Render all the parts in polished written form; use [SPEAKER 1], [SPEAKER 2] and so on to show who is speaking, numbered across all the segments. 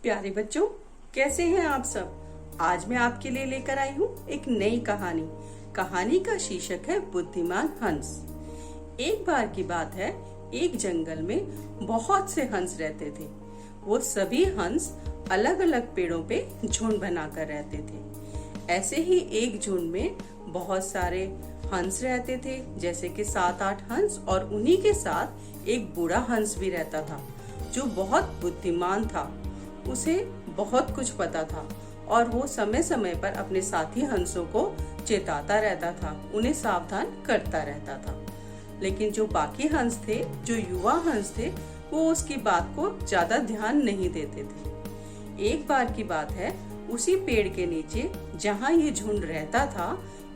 [SPEAKER 1] प्यारे बच्चों, कैसे हैं आप सब। आज मैं आपके लिए लेकर आई हूँ एक नई कहानी। कहानी का शीर्षक है बुद्धिमान हंस। एक बार की बात है, एक जंगल में बहुत से हंस रहते थे। वो सभी हंस अलग अलग पेड़ों पे झुंड बनाकर रहते थे। ऐसे ही एक झुंड में बहुत सारे हंस रहते थे, जैसे कि 7-8 हंस, और उन्हीं के साथ एक बूढ़ा हंस भी रहता था जो बहुत बुद्धिमान था। उसे बहुत कुछ पता था और वो समय समय पर अपने साथी हंसों को चेताता रहता था, उन्हें सावधान करता रहता था। लेकिन जो बाकी हंस थे, जो युवा हंस थे, वो उसकी बात को ज्यादा ध्यान नहीं देते थे। एक बार की बात है, उसी पेड़ के नीचे जहाँ ये झुंड रहता था,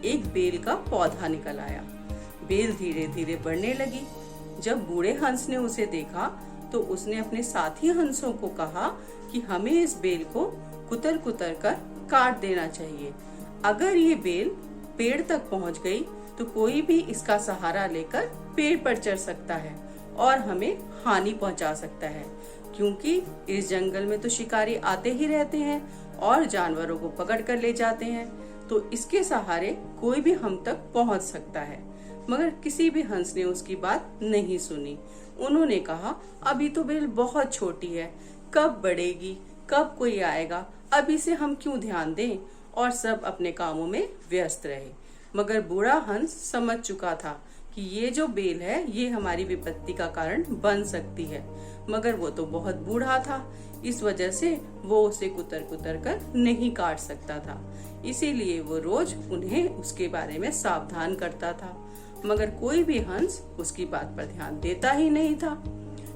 [SPEAKER 1] एक बेल का पौधा निकल आया। बेल धीरे धीरे बढ़ने लगी। जब बूढ़े हंस ने उसे देखा तो उसने अपने साथी हंसों को कहा कि हमें इस बेल को कुतर कुतर कर काट देना चाहिए। अगर ये बेल पेड़ तक पहुंच गई तो कोई भी इसका सहारा लेकर पेड़ पर चढ़ सकता है और हमें हानि पहुंचा सकता है, क्योंकि इस जंगल में तो शिकारी आते ही रहते हैं और जानवरों को पकड़ कर ले जाते हैं, तो इसके सहारे कोई भी हम तक पहुंच सकता है। मगर किसी भी हंस ने उसकी बात नहीं सुनी। उन्होंने कहा, अभी तो बेल बहुत छोटी है, कब बढ़ेगी, कब कोई आएगा, अभी से हम क्यों ध्यान दें। और सब अपने कामों में व्यस्त रहे। मगर बूढ़ा हंस समझ चुका था कि ये जो बेल है ये हमारी विपत्ति का कारण बन सकती है, मगर वो तो बहुत बूढ़ा था, इस वजह से वो उसे कुतर कुतर कर नहीं काट सकता था। इसीलिए वो रोज उन्हें उसके बारे में सावधान करता था, मगर कोई भी हंस उसकी बात पर ध्यान देता ही नहीं था।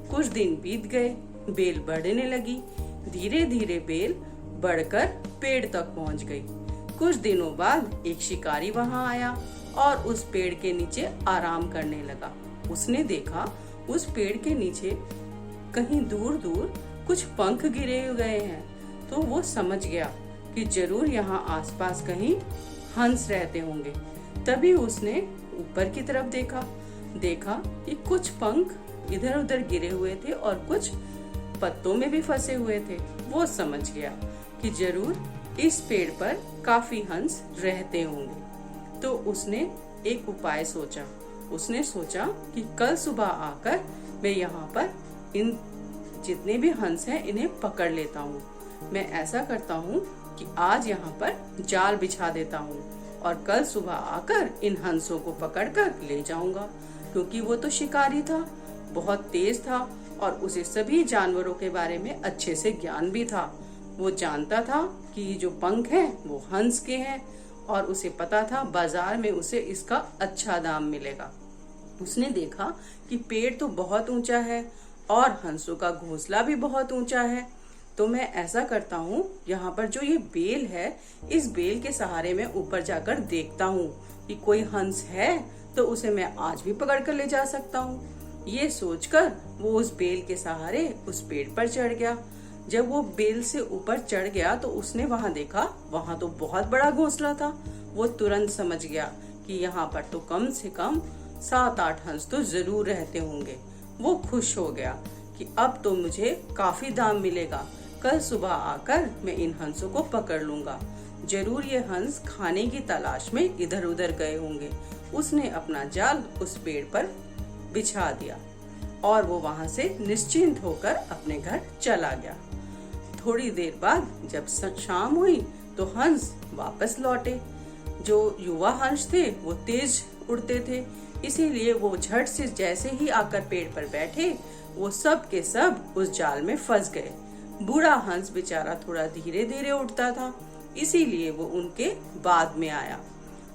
[SPEAKER 1] कुछ दिन बीत गए, बेल बढ़ने लगी। धीरे धीरे बेल बढ़कर पेड़ तक पहुंच गई। कुछ दिनों बाद एक शिकारी वहां आया और उस पेड़ के नीचे आराम करने लगा। उसने देखा उस पेड़ के नीचे कहीं दूर दूर कुछ पंख गिरे गए हैं, तो वो समझ गया कि जरूर यहाँ आसपास कहीं हंस रहते होंगे। तभी उसने ऊपर की तरफ देखा कि कुछ पंख इधर उधर गिरे हुए थे और कुछ पत्तों में भी फंसे हुए थे। वो समझ गया कि जरूर इस पेड़ पर काफी हंस रहते होंगे। तो उसने एक उपाय सोचा। उसने सोचा कि कल सुबह आकर मैं यहाँ पर इन जितने भी हंस हैं इन्हें पकड़ लेता हूँ। मैं ऐसा करता हूँ कि आज यहाँ पर जाल बिछा देता हूँ और कल सुबह आकर इन हंसों को पकड़कर ले जाऊंगा, क्योंकि वो तो शिकारी था, बहुत तेज था और उसे सभी जानवरों के बारे में अच्छे से ज्ञान भी था। वो जानता था कि ये जो पंख हैं वो हंस के हैं और उसे पता था बाजार में उसे इसका अच्छा दाम मिलेगा। उसने देखा कि पेड़ तो बहुत ऊंचा है और हंसों का घोंसला भी बहुत ऊंचा है, तो मैं ऐसा करता हूँ, यहाँ पर जो ये बेल है, इस बेल के सहारे मैं ऊपर जाकर देखता हूँ कि कोई हंस है तो उसे मैं आज भी पकड़ कर ले जा सकता हूँ। ये सोचकर वो उस बेल के सहारे उस पेड़ पर चढ़ गया। जब वो बेल से ऊपर चढ़ गया तो उसने वहाँ देखा, वहाँ तो बहुत बड़ा घोंसला था। वो तुरंत समझ गया कि यहाँ पर तो कम से कम 7-8 हंस तो जरूर रहते होंगे। वो खुश हो गया कि अब तो मुझे काफी दाम मिलेगा, कल सुबह आकर मैं इन हंसों को पकड़ लूंगा। जरूर ये हंस खाने की तलाश में इधर उधर गए होंगे। उसने अपना जाल उस पेड़ पर बिछा दिया और वो वहां से निश्चिंत होकर अपने घर चला गया। थोड़ी देर बाद जब शाम हुई तो हंस वापस लौटे। जो युवा हंस थे वो तेज उड़ते थे, इसीलिए वो झट से जैसे ही आकर पेड़ पर बैठे, वो सब के सब उस जाल में फंस गए। बूढ़ा हंस बेचारा थोड़ा धीरे धीरे उड़ता था, इसीलिए वो उनके बाद में आया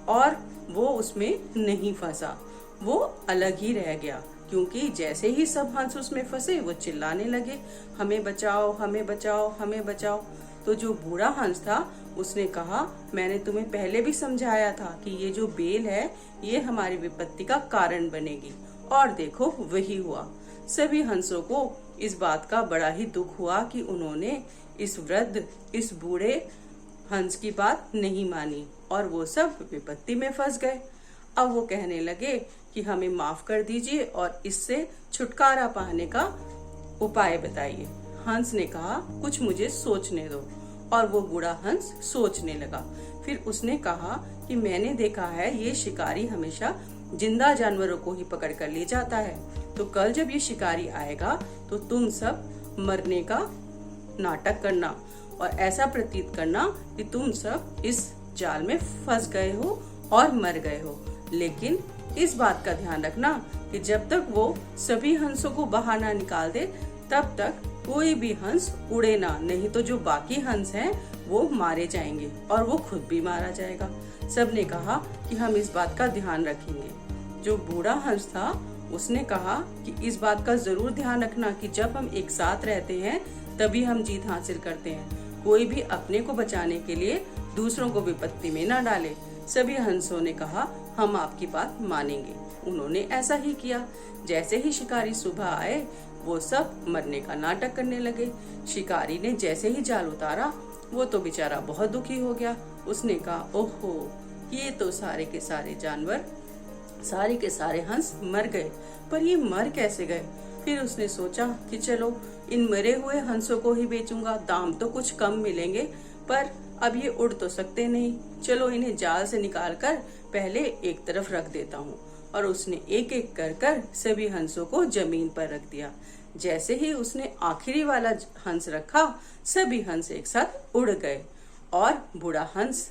[SPEAKER 1] और वो उसमें नहीं फंसा, वो अलग ही रह गया। क्योंकि जैसे ही सब हंस उसमें फंसे वो चिल्लाने लगे, हमें बचाओ, हमें बचाओ, हमें बचाओ। तो जो बूढ़ा हंस था उसने कहा, मैंने तुम्हें पहले भी समझाया था कि ये जो बेल है ये हमारी विपत्ति का कारण बनेगी, और देखो वही हुआ। सभी हंसों को इस बात का बड़ा ही दुख हुआ कि उन्होंने इस वृद्ध, इस बूढ़े हंस की बात नहीं मानी और वो सब विपत्ति में फंस गए। अब वो कहने लगे कि हमें माफ कर दीजिए और इससे छुटकारा पाने का उपाय बताइए। हंस ने कहा, कुछ मुझे सोचने दो। और वो बूढ़ा हंस सोचने लगा। फिर उसने कहा कि मैंने देखा है ये शिकारी हमेशा जिंदा जानवरों को ही पकड़ कर ले जाता है। तो कल जब ये शिकारी आएगा तो तुम सब मरने का नाटक करना और ऐसा प्रतीत करना कि तुम सब इस जाल में फंस गए हो और मर गए हो। लेकिन इस बात का ध्यान रखना कि जब तक वो सभी हंसों को बाहर ना निकाल दे तब तक कोई भी हंस उड़े ना, नहीं तो जो बाकी हंस हैं वो मारे जाएंगे और वो खुद भी मारा जाएगा। सबने कहा कि हम इस बात का ध्यान रखेंगे। जो बूढ़ा हंस था उसने कहा कि इस बात का जरूर ध्यान रखना कि जब हम एक साथ रहते हैं तभी हम जीत हासिल करते हैं। कोई भी अपने को बचाने के लिए दूसरों को विपत्ति में न डाले। सभी हंसों ने कहा, हम आपकी बात मानेंगे। उन्होंने ऐसा ही किया। जैसे ही शिकारी सुबह आए वो सब मरने का नाटक करने लगे। शिकारी ने जैसे ही जाल उतारा वो तो बेचारा बहुत दुखी हो गया। उसने कहा, ओहो, ये तो सारे के सारे जानवर, सारे के सारे हंस मर गए, पर ये मर कैसे गए? फिर उसने सोचा कि चलो इन मरे हुए हंसों को ही बेचूंगा, दाम तो कुछ कम मिलेंगे, पर अब ये उड़ तो सकते नहीं। चलो इन्हें जाल से निकाल कर पहले एक तरफ रख देता हूँ। और उसने एक एक कर सभी हंसों को जमीन पर रख दिया। जैसे ही उसने आखिरी वाला हंस रखा सभी हंस एक साथ उड़ गए। और बूढ़ा हंस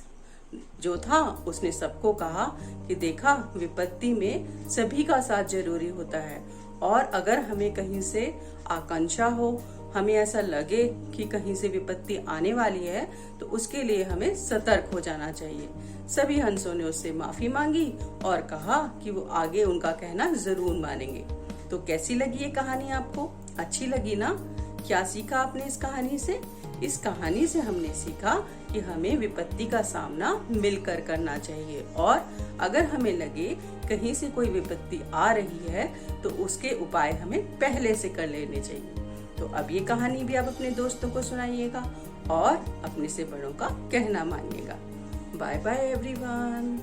[SPEAKER 1] जो था उसने सबको कहा कि देखा, विपत्ति में सभी का साथ जरूरी होता है और अगर हमें कहीं से आकांक्षा हो, हमें ऐसा लगे कि कहीं से विपत्ति आने वाली है तो उसके लिए हमें सतर्क हो जाना चाहिए। सभी हंसों ने उससे माफी मांगी और कहा कि वो आगे उनका कहना जरूर मानेंगे। तो कैसी लगी ये कहानी आपको? अच्छी लगी ना? क्या सीखा आपने इस कहानी से? इस कहानी से हमने सीखा कि हमें विपत्ति का सामना मिलकर करना चाहिए और अगर हमें लगे कहीं से कोई विपत्ति आ रही है तो उसके उपाय हमें पहले से कर लेने चाहिए। तो अब ये कहानी भी आप अपने दोस्तों को सुनाइएगा और अपने से बड़ों का कहना मानिएगा। Bye bye everyone.